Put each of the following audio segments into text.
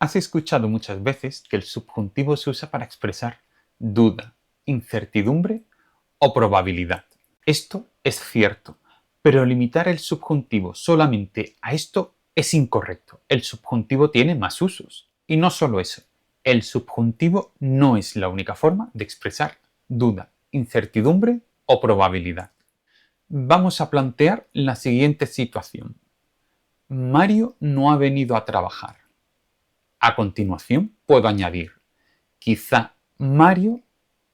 Has escuchado muchas veces que el subjuntivo se usa para expresar duda, incertidumbre o probabilidad. Esto es cierto, pero limitar el subjuntivo solamente a esto es incorrecto. El subjuntivo tiene más usos. Y no solo eso, el subjuntivo no es la única forma de expresar duda, incertidumbre o probabilidad. Vamos a plantear la siguiente situación. Mario no ha venido a trabajar. A continuación puedo añadir, quizá Mario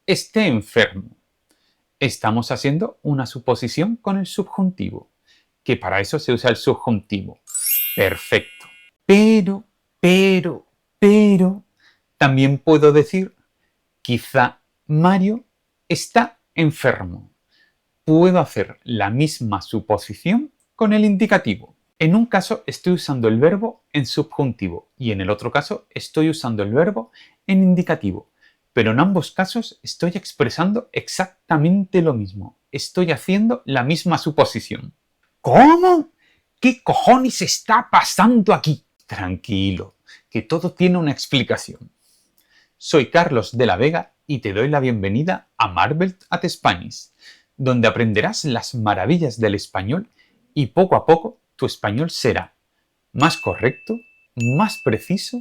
esté enfermo. Estamos haciendo una suposición con el subjuntivo, que para eso se usa el subjuntivo. Perfecto. Pero, también puedo decir, quizá Mario está enfermo. Puedo hacer la misma suposición con el indicativo. En un caso estoy usando el verbo en subjuntivo y en el otro caso estoy usando el verbo en indicativo. Pero en ambos casos estoy expresando exactamente lo mismo. Estoy haciendo la misma suposición. ¿Cómo? ¿Qué cojones está pasando aquí? Tranquilo, que todo tiene una explicación. Soy Carlos de la Vega y te doy la bienvenida a Marvel at Spanish, donde aprenderás las maravillas del español y poco a poco tu español será más correcto, más preciso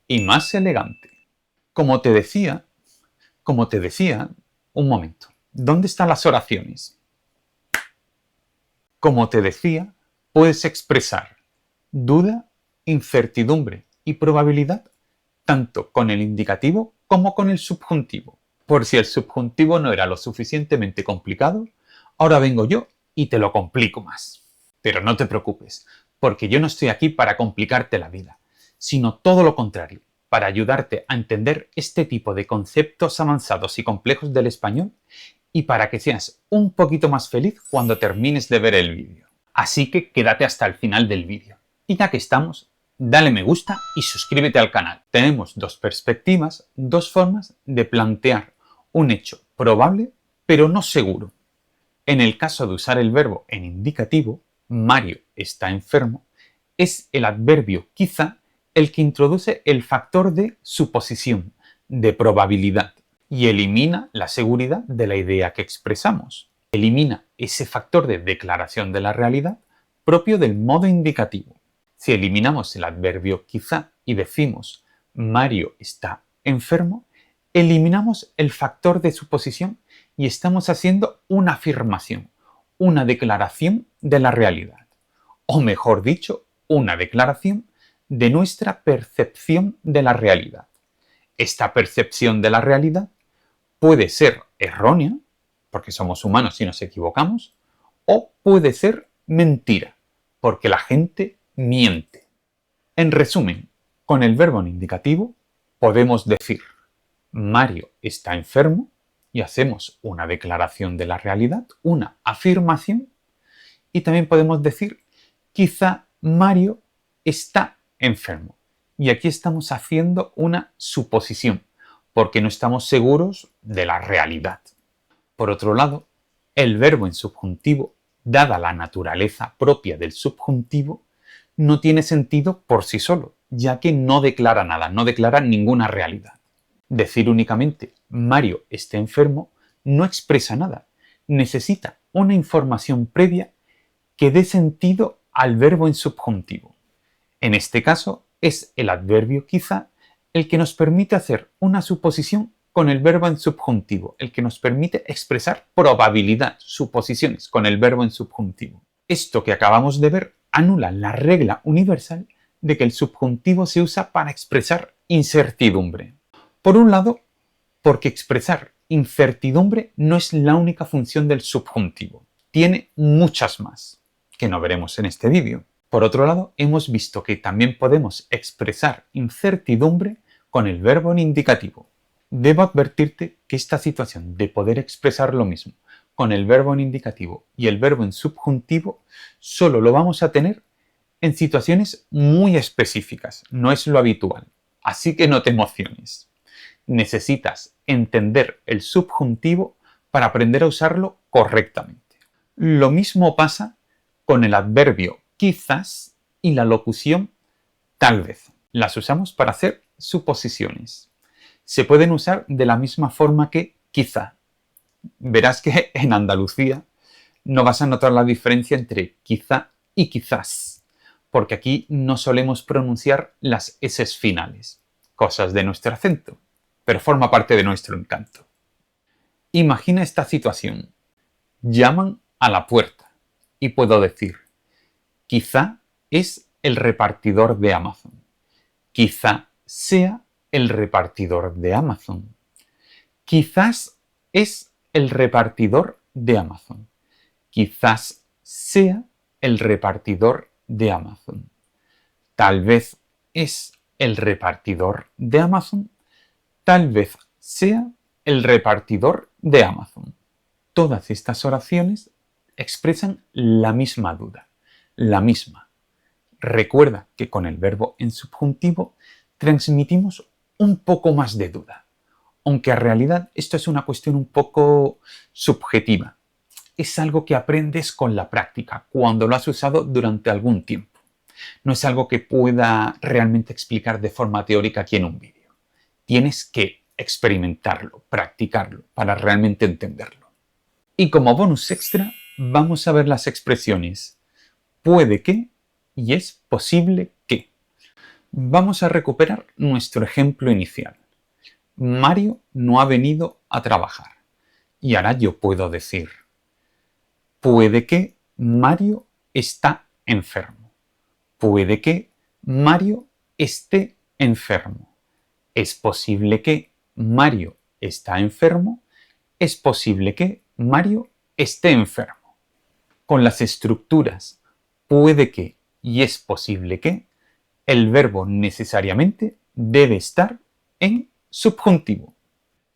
y más elegante. Como te decía, un momento, ¿dónde están las oraciones? Como te decía, puedes expresar duda, incertidumbre y probabilidad tanto con el indicativo como con el subjuntivo. Por si el subjuntivo no era lo suficientemente complicado, ahora vengo yo y te lo complico más. Pero no te preocupes, porque yo no estoy aquí para complicarte la vida, sino todo lo contrario, para ayudarte a entender este tipo de conceptos avanzados y complejos del español y para que seas un poquito más feliz cuando termines de ver el vídeo. Así que quédate hasta el final del vídeo. Y ya que estamos, dale me gusta y suscríbete al canal. Tenemos dos perspectivas, dos formas de plantear un hecho probable pero no seguro. En el caso de usar el verbo en indicativo, Mario está enfermo, es el adverbio quizá el que introduce el factor de suposición, de probabilidad, y elimina la seguridad de la idea que expresamos. Elimina ese factor de declaración de la realidad propio del modo indicativo. Si eliminamos el adverbio quizá y decimos Mario está enfermo, eliminamos el factor de suposición y estamos haciendo una afirmación, una declaración de la realidad. O mejor dicho, una declaración de nuestra percepción de la realidad. Esta percepción de la realidad puede ser errónea, porque somos humanos y nos equivocamos, o puede ser mentira, porque la gente miente. En resumen, con el verbo en indicativo podemos decir Mario está enfermo y hacemos una declaración de la realidad, una afirmación, y también podemos decir quizá Mario está enfermo. Y aquí estamos haciendo una suposición, porque no estamos seguros de la realidad. Por otro lado, el verbo en subjuntivo, dada la naturaleza propia del subjuntivo, no tiene sentido por sí solo, ya que no declara nada, no declara ninguna realidad. Decir únicamente Mario está enfermo no expresa nada, necesita una información previa que dé sentido al verbo en subjuntivo. En este caso, es el adverbio quizá el que nos permite hacer una suposición con el verbo en subjuntivo, el que nos permite expresar probabilidad, suposiciones con el verbo en subjuntivo. Esto que acabamos de ver anula la regla universal de que el subjuntivo se usa para expresar incertidumbre. Por un lado, porque expresar incertidumbre no es la única función del subjuntivo, tiene muchas más, que no veremos en este vídeo. Por otro lado, hemos visto que también podemos expresar incertidumbre con el verbo en indicativo. Debo advertirte que esta situación de poder expresar lo mismo con el verbo en indicativo y el verbo en subjuntivo solo lo vamos a tener en situaciones muy específicas, no es lo habitual. Así que no te emociones. Necesitas entender el subjuntivo para aprender a usarlo correctamente. Lo mismo pasa con el adverbio quizás y la locución tal vez. Las usamos para hacer suposiciones. Se pueden usar de la misma forma que quizá. Verás que en Andalucía no vas a notar la diferencia entre quizá y quizás, porque aquí no solemos pronunciar las S finales, cosas de nuestro acento, pero forma parte de nuestro encanto. Imagina esta situación. Llaman a la puerta y puedo decir, quizá es el repartidor de Amazon. Quizá sea el repartidor de Amazon. Quizás es el repartidor de Amazon. Quizás sea el repartidor de Amazon. Tal vez es el repartidor de Amazon. Tal vez sea el repartidor de Amazon. Todas estas oraciones expresan la misma duda, la misma. Recuerda que con el verbo en subjuntivo transmitimos un poco más de duda, aunque en realidad esto es una cuestión un poco subjetiva. Es algo que aprendes con la práctica, cuando lo has usado durante algún tiempo. No es algo que pueda realmente explicar de forma teórica aquí en un vídeo. Tienes que experimentarlo, practicarlo, para realmente entenderlo. Y como bonus extra, vamos a ver las expresiones puede que y es posible que. Vamos a recuperar nuestro ejemplo inicial. Mario no ha venido a trabajar. Y ahora yo puedo decir, puede que Mario está enfermo. Puede que Mario esté enfermo. Es posible que Mario está enfermo. Es posible que Mario esté enfermo. Con las estructuras puede que y es posible que, el verbo necesariamente debe estar en subjuntivo.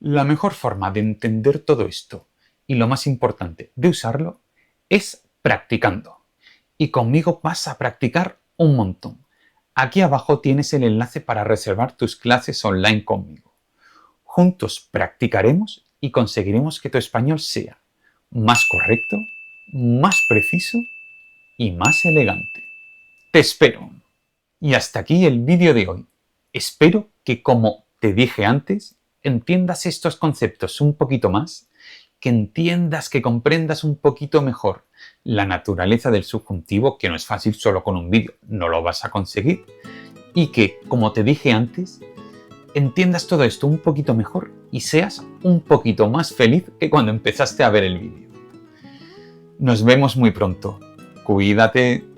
La mejor forma de entender todo esto y lo más importante de usarlo es practicando. Y conmigo vas a practicar un montón. Aquí abajo tienes el enlace para reservar tus clases online conmigo. Juntos practicaremos y conseguiremos que tu español sea más correcto, más preciso y más elegante. Te espero. Y hasta aquí el vídeo de hoy. Espero que, como te dije antes, entiendas estos conceptos un poquito más, que entiendas, que comprendas un poquito mejor la naturaleza del subjuntivo, que no es fácil solo con un vídeo, no lo vas a conseguir, y que, como te dije antes, entiendas todo esto un poquito mejor y seas un poquito más feliz que cuando empezaste a ver el vídeo. Nos vemos muy pronto. Cuídate.